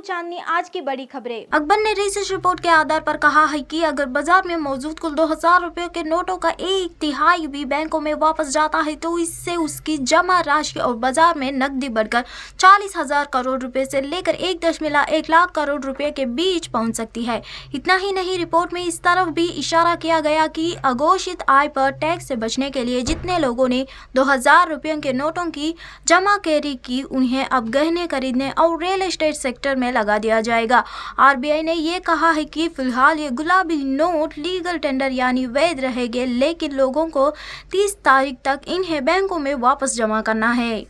चांदनी आज की बड़ी खबरें। अकबर ने रिसर्च रिपोर्ट के आधार पर कहा है कि अगर बाजार में मौजूद कुल 2000 रुपयों के नोटों का 1/3 भी बैंकों में वापस जाता है तो इससे उसकी जमा राशि और बाजार में नकदी बढ़कर 40,000 करोड़ रुपए से लेकर 1.1 लाख करोड़ रुपए के बीच पहुंच सकती है। इतना ही नहीं, रिपोर्ट में इस तरफ भी इशारा किया गया कि अघोषित आय पर टैक्स से बचने के लिए जितने लोगों ने 2000 रुपयों के नोटों की जमाखोरी की उन्हें अब गहने खरीदने और रियल एस्टेट सेक्टर में लगा दिया जाएगा। आरबीआई ने ये कहा है कि फिलहाल ये गुलाबी नोट लीगल टेंडर यानी वैध रहेंगे, लेकिन लोगों को 30 तारीख तक इन्हें बैंकों में वापस जमा करना है।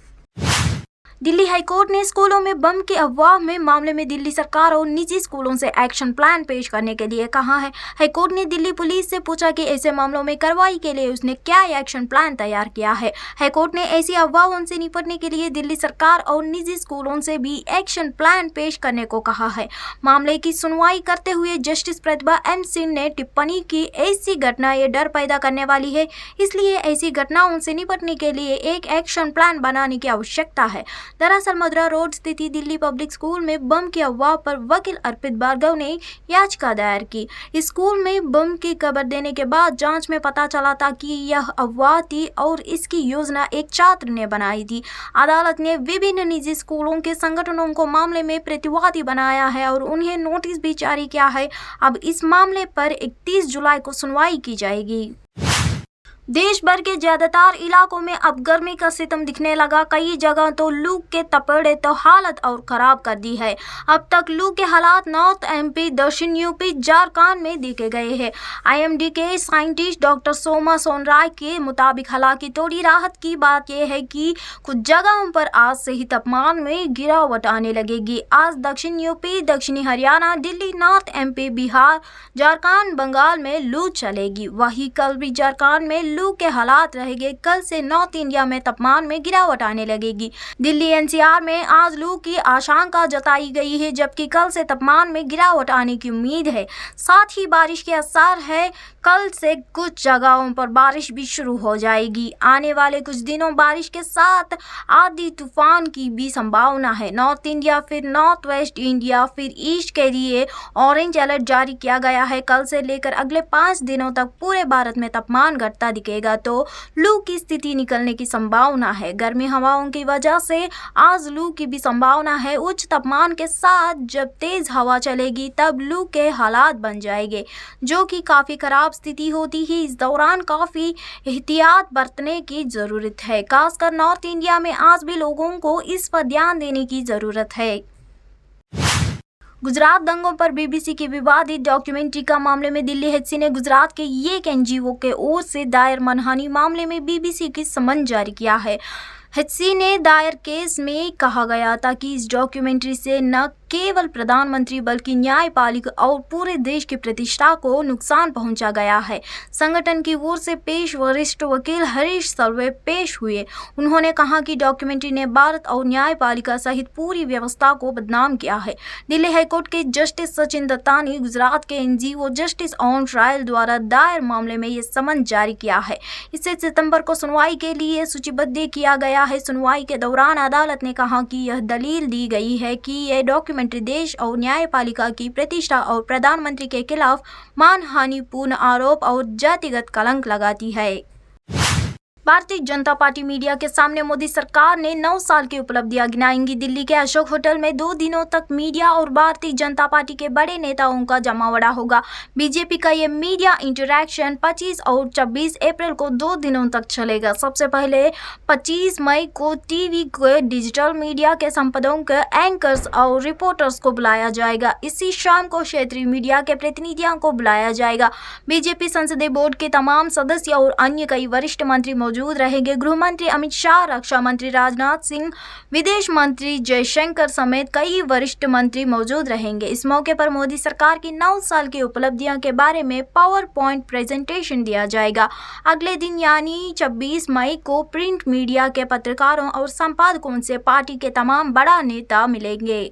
दिल्ली हाईकोर्ट ने स्कूलों में बम के अफवाह में मामले में दिल्ली सरकार और निजी स्कूलों से एक्शन प्लान पेश करने के लिए कहा है। हाईकोर्ट ने दिल्ली पुलिस से पूछा कि ऐसे मामलों में कार्रवाई के लिए उसने क्या एक्शन प्लान तैयार किया है। हाईकोर्ट ने ऐसी अफवाहों से निपटने के लिए दिल्ली सरकार और निजी स्कूलों से भी एक्शन प्लान पेश करने को कहा है। मामले की सुनवाई करते हुए जस्टिस प्रतिभा एम सिंह ने टिप्पणी की, ऐसी घटना ये डर पैदा करने वाली है, इसलिए ऐसी घटनाओं से निपटने के लिए एक एक्शन प्लान बनाने की आवश्यकता है। दरअसल मदुरा रोड स्थित दिल्ली पब्लिक स्कूल में बम की अफवाह पर वकील अर्पित भार्गव ने याचिका दायर की। स्कूल में बम की खबर देने के बाद जांच में पता चला था कि यह अफवाह थी और इसकी योजना एक छात्र ने बनाई थी। अदालत ने विभिन्न निजी स्कूलों के संगठनों को मामले में प्रतिवादी बनाया है और उन्हें नोटिस भी जारी किया है। अब इस मामले पर 31 जुलाई को सुनवाई की जाएगी। देश भर के ज्यादातर इलाकों में अब गर्मी का सितम दिखने लगा। कई जगह तो लू के तपड़े तो हालत और खराब कर दी है। अब तक लू के हालात नॉर्थ एमपी, दक्षिण यूपी, झारखंड में देखे गए हैं। आईएमडी के साइंटिस्ट डॉक्टर सोमा सोनराय के मुताबिक हालांकि थोड़ी राहत की बात यह है कि कुछ जगहों पर आज से ही तापमान में गिरावट आने लगेगी। आज दक्षिण यूपी, दक्षिणी हरियाणा, दिल्ली, नॉर्थ एमपी, बिहार, झारखंड, बंगाल में लू चलेगी। वहीं कल भी झारखंड में लू के हालात रहेंगे। कल से नॉर्थ इंडिया में तापमान में गिरावट आने लगेगी। दिल्ली एनसीआर में आज लू की आशंका जताई गई है, जबकि कल से तापमान में गिरावट आने की उम्मीद है। साथ ही बारिश के आसार है। कल से कुछ जगहों पर बारिश भी शुरू हो जाएगी। आने वाले कुछ दिनों बारिश के साथ आंधी तूफान की भी संभावना है। नॉर्थ इंडिया, फिर नॉर्थ वेस्ट इंडिया, फिर ईस्ट के लिए ऑरेंज अलर्ट जारी किया गया है। कल से लेकर अगले 5 दिनों तक पूरे भारत में तापमान घटता दिखेगा तो लू की स्थिति निकलने की संभावना है। गर्मी हवाओं की वजह से आज लू की भी संभावना है। उच्च तापमान के साथ जब तेज हवा चलेगी तब लू के हालात बन जाएंगे, जो कि काफी खराब स्थिति होती है। इस दौरान काफी एहतियात बरतने की जरूरत है। खासकर नॉर्थ इंडिया में आज भी लोगों को इस पर ध्यान देने की जरूरत है। गुजरात दंगों पर बीबीसी की विवादित डॉक्यूमेंट्री का मामले में दिल्ली एचसी ने गुजरात के एक एनजीओ के ओर से दायर मानहानि मामले में बीबीसी की समन जारी किया है। एचसी ने दायर केस में कहा गया था कि इस डॉक्यूमेंट्री से न केवल प्रधानमंत्री बल्कि न्यायपालिका और पूरे देश की प्रतिष्ठा को नुकसान पहुंचा गया है। संगठन की ओर से पेश वरिष्ठ वकील हरीश सल्वे पेश हुए। उन्होंने कहा कि डॉक्यूमेंट्री ने भारत और न्यायपालिका सहित पूरी व्यवस्था को बदनाम किया है। दिल्ली हाईकोर्ट के जस्टिस सचिन दत्ता ने गुजरात के एनजीओ जस्टिस ऑन ट्रायल द्वारा दायर मामले में ये समन जारी किया है। इसे सितंबर को सुनवाई के लिए सूचीबद्ध किया गया है। सुनवाई के दौरान अदालत ने कहा कि यह दलील दी गई है कि यह डॉक्यूमेंट्री देश और न्यायपालिका की प्रतिष्ठा और प्रधानमंत्री के खिलाफ मानहानिपूर्ण आरोप और जातिगत कलंक लगाती है। भारतीय जनता पार्टी मीडिया के सामने मोदी सरकार ने 9 साल की उपलब्धियां गिनाएंगी। दिल्ली के अशोक होटल में 2 दिनों तक मीडिया और भारतीय जनता पार्टी के बड़े नेताओं का जमावड़ा होगा। बीजेपी का ये मीडिया इंटरैक्शन 25 और 26 अप्रैल को 2 दिनों तक चलेगा। सबसे पहले 25 मई को टीवी के डिजिटल मीडिया के संपादकों के एंकर्स और रिपोर्टर्स को बुलाया जाएगा। इसी शाम को क्षेत्रीय मीडिया के प्रतिनिधियों को बुलाया जाएगा। बीजेपी संसदीय बोर्ड के तमाम सदस्य और अन्य कई वरिष्ठ मंत्री मौजूद रहेंगे। गृह मंत्री अमित शाह, रक्षा मंत्री राजनाथ सिंह, विदेश मंत्री जयशंकर समेत कई वरिष्ठ मंत्री मौजूद रहेंगे। इस मौके पर मोदी सरकार की 9 साल की उपलब्धियों के बारे में पावर पॉइंट प्रेजेंटेशन दिया जाएगा। अगले दिन यानी 26 मई को प्रिंट मीडिया के पत्रकारों और संपादकों से पार्टी के तमाम बड़ा नेता मिलेंगे।